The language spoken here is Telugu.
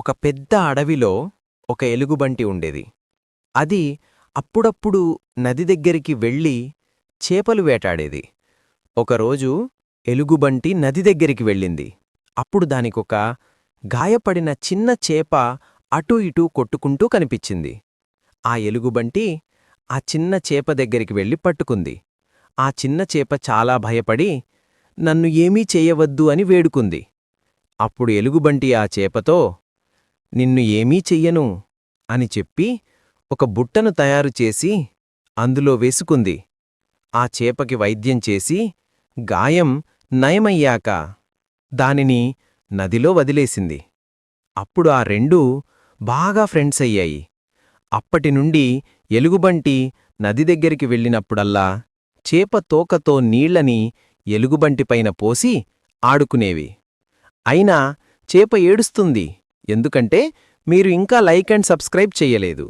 ఒక పెద్ద అడవిలో ఒక ఎలుగుబంటి ఉండేది. అది అప్పుడప్పుడు నది దగ్గరికి వెళ్ళి చేపలు వేటాడేది. ఒకరోజు ఎలుగుబంటి నది దగ్గరికి వెళ్ళింది. అప్పుడు దానికొక గాయపడిన చిన్న చేప అటూ ఇటూ కొట్టుకుంటూ కనిపించింది. ఆ ఎలుగుబంటి ఆ చిన్న చేప దగ్గరికి వెళ్ళి పట్టుకుంది. ఆ చిన్న చేప చాలా భయపడి, నన్ను ఏమీ చెయ్యవద్దు అని వేడుకుంది. అప్పుడు ఎలుగుబంటి ఆ చేపతో, నిన్ను ఏమీ చెయ్యను అని చెప్పి ఒక బుట్టను తయారుచేసి అందులో వేసుకుంది. ఆ చేపకి వైద్యం చేసి గాయం నయమయ్యాక దానిని నదిలో వదిలేసింది. అప్పుడు ఆ రెండూ బాగా ఫ్రెండ్స్ అయ్యాయి. అప్పటినుండి ఎలుగుబంటి నది దగ్గరికి వెళ్ళినప్పుడల్లా చేప తోకతో నీళ్లని ఎలుగుబంటిపైన పోసి ఆడుకునేవి. అయినా చేప ఏడుస్తుంది, ఎందుకంటే మీరు ఇంకా లైక్ అండ్ సబ్స్క్రైబ్ చెయ్యలేదు.